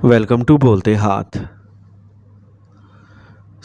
Welcome to बोलते हाथ।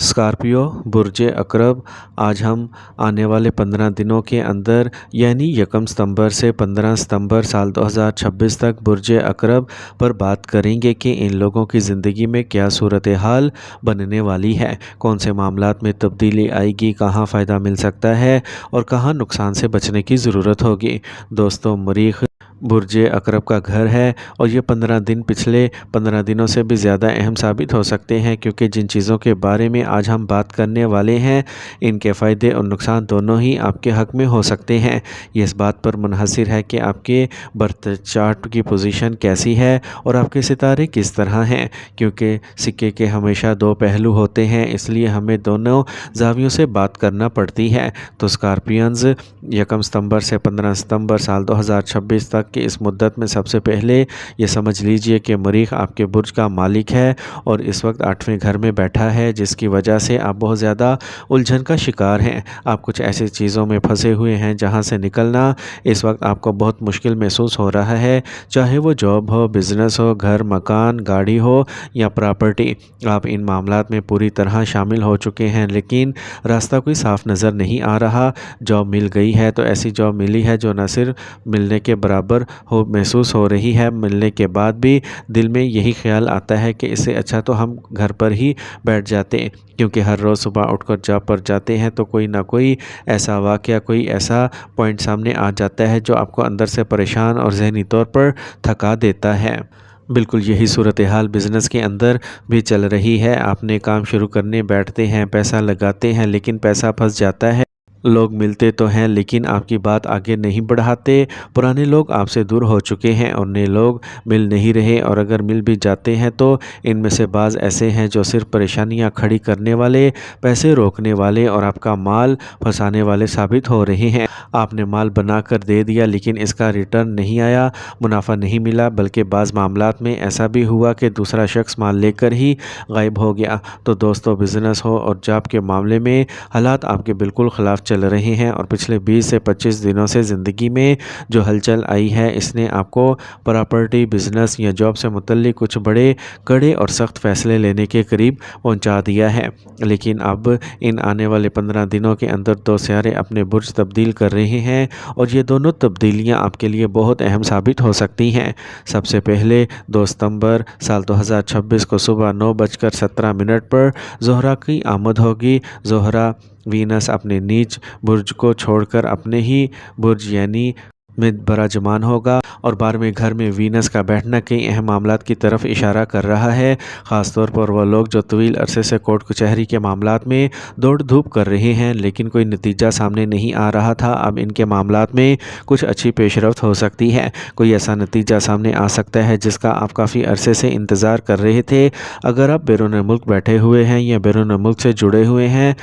Scorpio बुर्ज अकरब, आज हम आने वाले 15 दिनों के अंदर यानी 1 सितंबर से 15 सितंबर साल 2026 तक बुर्ज अकरब पर बात करेंगे कि इन लोगों की ज़िंदगी में क्या सूरत हाल बनने वाली है, कौन से मामलात में तब्दीली आएगी, कहाँ फ़ायदा मिल सकता है और कहाँ नुकसान से बचने की ज़रूरत होगी। दोस्तों, मरीख बुर्ज अकरब का घर है और ये 15 दिन पिछले 15 दिनों से भी ज़्यादा अहम साबित हो सकते हैं, क्योंकि जिन चीज़ों के बारे में आज हम बात करने वाले हैं इनके फ़ायदे और नुकसान दोनों ही आपके हक़ में हो सकते हैं। ये इस बात पर मुनहसर है कि आपके बर्थ चार्ट की पोजीशन कैसी है और आपके सितारे किस तरह हैं, क्योंकि सिक्के के हमेशा दो पहलू होते हैं, इसलिए हमें दोनों ज़ावियों से बात करना पड़ती है। तो स्कॉर्पियंस 1 सितंबर से 15 सितंबर साल 2026 तक कि इस मुद्दत में सबसे पहले ये समझ लीजिए कि मरीख आपके बुर्ज का मालिक है और इस वक्त 8वें घर में बैठा है, जिसकी वजह से आप बहुत ज़्यादा उलझन का शिकार हैं। आप कुछ ऐसी चीज़ों में फंसे हुए हैं जहां से निकलना इस वक्त आपको बहुत मुश्किल महसूस हो रहा है, चाहे वो जॉब हो, बिज़नेस हो, घर, मकान, गाड़ी हो या प्रॉपर्टी। आप इन मामलात में पूरी तरह शामिल हो चुके हैं, लेकिन रास्ता कोई साफ नज़र नहीं आ रहा। जॉब मिल गई है तो ऐसी जॉब मिली है जो न सिर्फ मिलने के बराबर हो महसूस हो रही है, मिलने के बाद भी दिल में यही ख्याल आता है कि इससे अच्छा तो हम घर पर ही बैठ जाते, क्योंकि हर रोज़ सुबह उठकर जॉब पर जाते हैं तो कोई ना कोई ऐसा वाक़या, कोई ऐसा पॉइंट सामने आ जाता है जो आपको अंदर से परेशान और ज़हनी तौर पर थका देता है। बिल्कुल यही सूरत हाल बिज़नेस के अंदर भी चल रही है। आपने काम शुरू करने बैठते हैं, पैसा लगाते हैं, लेकिन पैसा फंस जाता है। लोग मिलते तो हैं लेकिन आपकी बात आगे नहीं बढ़ाते। पुराने लोग आपसे दूर हो चुके हैं और नए लोग मिल नहीं रहे, और अगर मिल भी जाते हैं तो इनमें से बाज़ ऐसे हैं जो सिर्फ परेशानियां खड़ी करने वाले, पैसे रोकने वाले और आपका माल फंसाने वाले साबित हो रहे हैं। आपने माल बना कर दे दिया लेकिन इसका रिटर्न नहीं आया, मुनाफा नहीं मिला, बल्कि बाज़ मामलात में ऐसा भी हुआ कि दूसरा शख्स माल लेकर ही गायब हो गया। तो दोस्तों, बिज़नेस हो और जॉब के मामले में हालात आपके बिल्कुल ख़िलाफ़ चल रहे हैं और पिछले 20 से 25 दिनों से ज़िंदगी में जो हलचल आई है इसने आपको प्रॉपर्टी, बिज़नेस या जॉब से मुतल्लिक कुछ बड़े, कड़े और सख्त फ़ैसले लेने के करीब पहुंचा दिया है। लेकिन अब इन आने वाले 15 दिनों के अंदर दो सितारे अपने बुर्ज तब्दील कर रहे हैं और ये दोनों तब्दीलियां आपके लिए बहुत अहम साबित हो सकती हैं। सबसे पहले 2 सितंबर साल 2026 को सुबह 9:17 पर ज़ोहरा की आमद होगी। ज़ोहरा वीनस अपने नीच बुर्ज को छोड़कर अपने ही बुर्ज यानी में बराजमान होगा और 12वें घर में वीनस का बैठना कई अहम मामलात की तरफ इशारा कर रहा है। ख़ास तौर पर वह लोग जो तवील अरसे से कोर्ट कचहरी के मामलात में दौड़ धूप कर रहे हैं लेकिन कोई नतीजा सामने नहीं आ रहा था, अब इनके मामलात में कुछ अच्छी पेशरफ्त हो सकती है। कोई ऐसा नतीजा सामने आ सकता है जिसका आप काफ़ी अरसे से इंतज़ार कर रहे थे। अगर आप बैरून मुल्क बैठे हुए हैं या बैरून मुल्क से जुड़े हुए हैं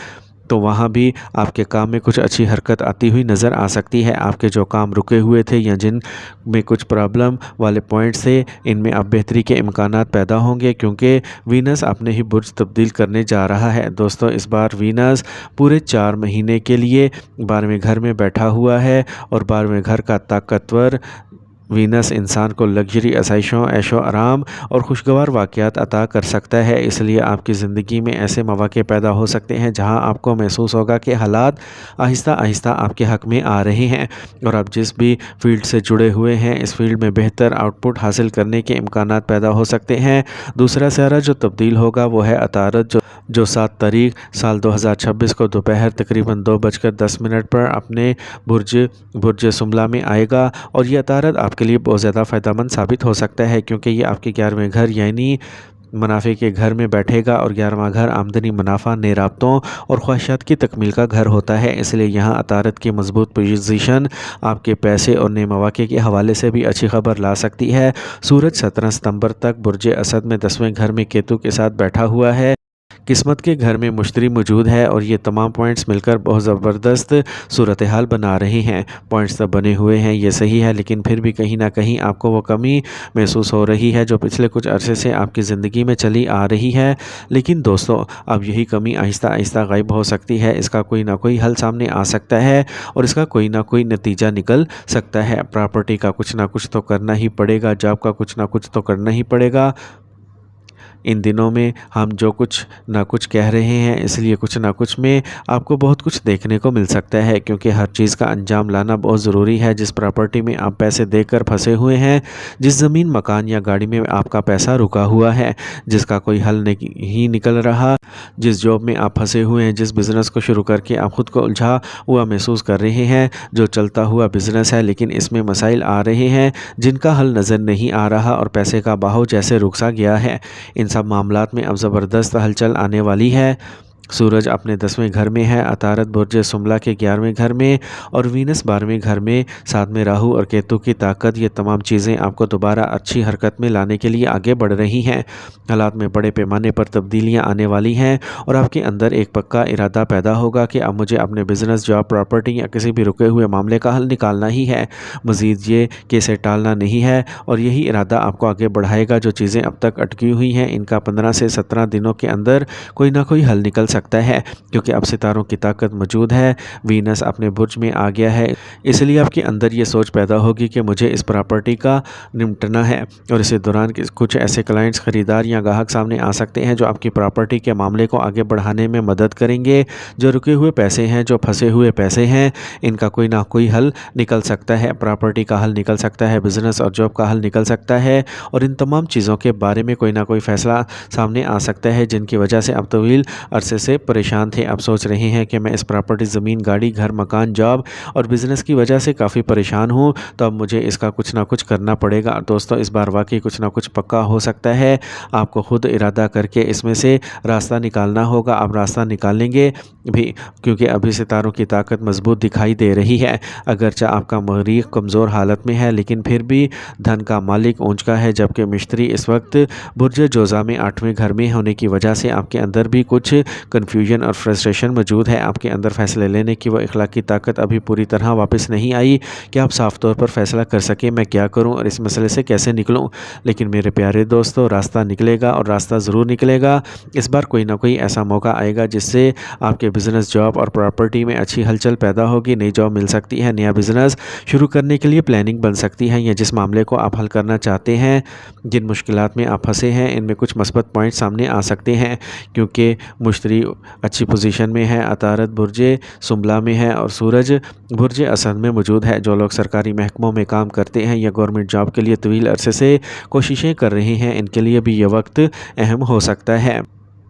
तो वहाँ भी आपके काम में कुछ अच्छी हरकत आती हुई नज़र आ सकती है। आपके जो काम रुके हुए थे या जिन में कुछ प्रॉब्लम वाले पॉइंट्स थे, इनमें अब बेहतरी के इम्कानात पैदा होंगे, क्योंकि वीनस अपने ही बुर्ज तब्दील करने जा रहा है। दोस्तों, इस बार वीनस पूरे 4 महीने के लिए 12वें घर में बैठा हुआ है और 12वें घर का ताकतवर वीनस इंसान को लग्जरी, आसाइशों, ऐशो आराम और खुशगवार वाक़यात अता कर सकता है। इसलिए आपकी ज़िंदगी में ऐसे मौक़े पैदा हो सकते हैं जहां आपको महसूस होगा कि हालात आहिस्ता आहिस्ता आपके हक़ में आ रहे हैं और आप जिस भी फील्ड से जुड़े हुए हैं इस फील्ड में बेहतर आउटपुट हासिल करने के इम्कानात पैदा हो सकते हैं। दूसरा सितारा जो तब्दील होगा वो है अतारद, जो 7 तारीख साल 2026 को दोपहर तकरीबन 2:10 पर अपने बुर्ज सुमला में आएगा और ये अतारद आपके लिए बहुत ज़्यादा फ़ायदेमंद साबित हो सकता है, क्योंकि ये आपके 11वें घर यानी मुनाफे के घर में बैठेगा और 11वां घर आमदनी, मुनाफा, नए राब्तों और ख्वाहिशात की तकमील का घर होता है। इसलिए यहाँ अतारत की मजबूत पोजीशन आपके पैसे और नए मौके के हवाले से भी अच्छी खबर ला सकती है। सूरज 17 सितंबर तक बुर्ज असद में 10वें घर में केतु के साथ बैठा हुआ है। किस्मत के घर में मुश्तरी मौजूद है और ये तमाम पॉइंट्स मिलकर बहुत ज़बरदस्त सूरत हाल बना रहे हैं। पॉइंट्स तो बने हुए हैं, ये सही है, लेकिन फिर भी कहीं ना कहीं आपको वो कमी महसूस हो रही है जो पिछले कुछ अरसे से आपकी ज़िंदगी में चली आ रही है। लेकिन दोस्तों, अब यही कमी आहिस्ता आहिस्ता गायब हो सकती है। इसका कोई ना कोई हल सामने आ सकता है और इसका कोई ना कोई नतीजा निकल सकता है। प्रॉपर्टी का कुछ ना कुछ तो करना ही पड़ेगा, जॉब का कुछ ना कुछ तो करना ही पड़ेगा, ان دنوں میں ہم جو کچھ نہ کچھ کہہ رہے ہیں، اس لیے کچھ نہ کچھ میں آپ کو بہت کچھ دیکھنے کو مل سکتا ہے، کیونکہ ہر چیز کا انجام لانا بہت ضروری ہے۔ جس پراپرٹی میں آپ پیسے دے کر پھنسے ہوئے ہیں، جس زمین مکان یا گاڑی میں آپ کا پیسہ رکا ہوا ہے، جس کا کوئی حل نہیں نکل رہا، جس جاب میں آپ پھنسے ہوئے ہیں، جس بزنس کو شروع کر کے آپ خود کو الجھا ہوا محسوس کر رہے ہیں، جو چلتا ہوا بزنس ہے لیکن اس میں مسائل آ رہے ہیں جن کا حل نظر نہیں آ رہا اور پیسے کا بہاؤ جیسے رک سا گیا ہے، ان سب معاملات میں اب زبردست ہلچل آنے والی ہے۔ سورج اپنے 10ویں گھر میں ہے، عطارد برج سملا کے 11ویں گھر میں اور وینس 12ویں گھر میں، ساتھ میں راہو اور کیتو کی طاقت، یہ تمام چیزیں آپ کو دوبارہ اچھی حرکت میں لانے کے لیے آگے بڑھ رہی ہیں۔ حالات میں بڑے پیمانے پر تبدیلیاں آنے والی ہیں اور آپ کے اندر ایک پکا ارادہ پیدا ہوگا کہ اب مجھے اپنے بزنس، جاب، پراپرٹی یا کسی بھی رکے ہوئے معاملے کا حل نکالنا ہی ہے، مزید یہ کہ اسے ٹالنا نہیں ہے، اور یہی ارادہ آپ کو آگے بڑھائے گا۔ جو چیزیں اب تک اٹکی ہوئی ہیں، ان کا 15 سے 17 دنوں کے اندر کوئی نہ کوئی حل نکل سکتا ہے، کیونکہ اب ستاروں کی طاقت موجود ہے، وینس اپنے برج میں آ گیا ہے، اس لیے آپ کے اندر یہ سوچ پیدا ہوگی کہ مجھے اس پراپرٹی کا نمٹنا ہے، اور اسی دوران کچھ ایسے کلائنٹس، خریدار یا گاہک سامنے آ سکتے ہیں جو آپ کی پراپرٹی کے معاملے کو آگے بڑھانے میں مدد کریں گے۔ جو رکے ہوئے پیسے ہیں، جو پھنسے ہوئے پیسے ہیں، ان کا کوئی نہ کوئی حل نکل سکتا ہے، پراپرٹی کا حل نکل سکتا ہے، بزنس اور جاب کا حل نکل سکتا ہے، اور ان تمام چیزوں کے بارے میں کوئی نہ کوئی فیصلہ سامنے آ سکتا ہے جن کی وجہ سے اب طویل عرصے سے پریشان تھے، اب سوچ رہے ہیں کہ میں اس پراپرٹی، زمین، گاڑی، گھر، مکان، جاب اور بزنس کی وجہ سے کافی پریشان ہوں، تو اب مجھے اس کا کچھ نہ کچھ کرنا پڑے گا۔ دوستو، اس بار واقعی کچھ نہ کچھ پکا ہو سکتا ہے، آپ کو خود ارادہ کر کے اس میں سے راستہ نکالنا ہوگا، آپ راستہ نکالیں گے بھی، کیونکہ ابھی ستاروں کی طاقت مضبوط دکھائی دے رہی ہے، اگرچہ آپ کا مریخ کمزور حالت میں ہے لیکن پھر بھی دھن کا مالک اونچ کا ہے، جبکہ مشتری اس وقت برج جوزا میں 8ویں گھر میں ہونے کی وجہ سے آپ کے اندر بھی کچھ کنفیوژن اور فرسٹریشن موجود ہے، آپ کے اندر فیصلے لینے کی وہ اخلاقی طاقت ابھی پوری طرح واپس نہیں آئی کہ آپ صاف طور پر فیصلہ کر سکیں میں کیا کروں اور اس مسئلے سے کیسے نکلوں۔ لیکن میرے پیارے دوستو، راستہ نکلے گا، اور راستہ ضرور نکلے گا۔ اس بار کوئی نہ کوئی ایسا موقع آئے گا جس سے آپ کے بزنس، جاب اور پراپرٹی میں اچھی ہلچل پیدا ہوگی، نئی جاب مل سکتی ہے، نیا بزنس شروع کرنے کے لیے پلاننگ بن سکتی ہے، یا جس معاملے کو آپ حل کرنا چاہتے ہیں، جن مشکلات میں آپ پھنسے ہیں، ان میں کچھ مثبت پوائنٹ سامنے آ سکتے ہیں، کیونکہ مشتری اچھی پوزیشن میں ہے، عطارد برج سمبلا میں ہے اور سورج برج اسد میں موجود ہے۔ جو لوگ سرکاری محکموں میں کام کرتے ہیں یا گورنمنٹ جاب کے لیے طویل عرصے سے کوششیں کر رہے ہیں، ان کے لیے بھی یہ وقت اہم ہو سکتا ہے۔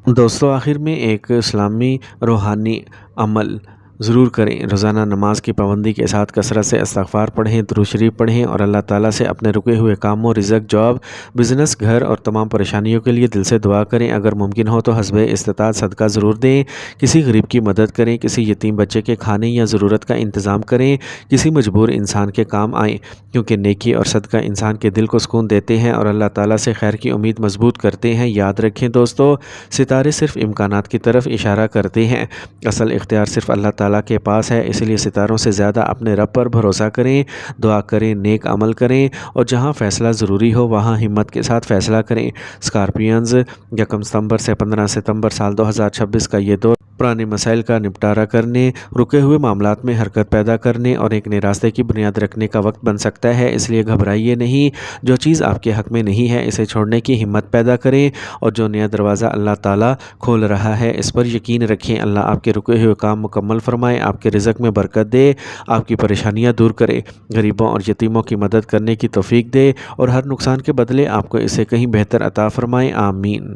دوستو، آخر میں ایک اسلامی روحانی عمل ضرور کریں، روزانہ نماز کی پابندی کے ساتھ کثرت سے استغفار پڑھیں، درود شریف پڑھیں اور اللہ تعالیٰ سے اپنے رکے ہوئے کاموں، رزق، جاب، بزنس، گھر اور تمام پریشانیوں کے لیے دل سے دعا کریں۔ اگر ممکن ہو تو حسب استطاعت صدقہ ضرور دیں، کسی غریب کی مدد کریں، کسی یتیم بچے کے کھانے یا ضرورت کا انتظام کریں، کسی مجبور انسان کے کام آئیں، کیونکہ نیکی اور صدقہ انسان کے دل کو سکون دیتے ہیں اور اللہ تعالیٰ سے خیر کی امید مضبوط کرتے ہیں۔ یاد رکھیں دوستو، ستارے صرف امکانات کی طرف اشارہ کرتے ہیں، اصل اختیار صرف اللہ تعالیٰ کے پاس ہے، اس لیے ستاروں سے زیادہ اپنے رب پر بھروسہ کریں، دعا کریں، نیک عمل کریں اور جہاں فیصلہ ضروری ہو وہاں ہمت کے ساتھ فیصلہ کریں۔ اسکارپینز، 1 ستمبر سے 15 ستمبر سال 2026 کا یہ دور پرانے مسائل کا نپٹارہ کرنے، رکے ہوئے معاملات میں حرکت پیدا کرنے اور ایک نئے راستے کی بنیاد رکھنے کا وقت بن سکتا ہے، اس لیے گھبرائیے نہیں۔ جو چیز آپ کے حق میں نہیں ہے اسے چھوڑنے کی ہمت پیدا کریں، اور جو نیا دروازہ اللہ تعالیٰ کھول رہا ہے اس پر یقین رکھیں۔ اللہ آپ کے رکے ہوئے کام مکمل فرمائے، آپ کے رزق میں برکت دے، آپ کی پریشانیاں دور کرے، غریبوں اور یتیموں کی مدد کرنے کی توفیق دے اور ہر نقصان کے بدلے آپ کو اسے کہیں بہتر عطا فرمائے، آمین۔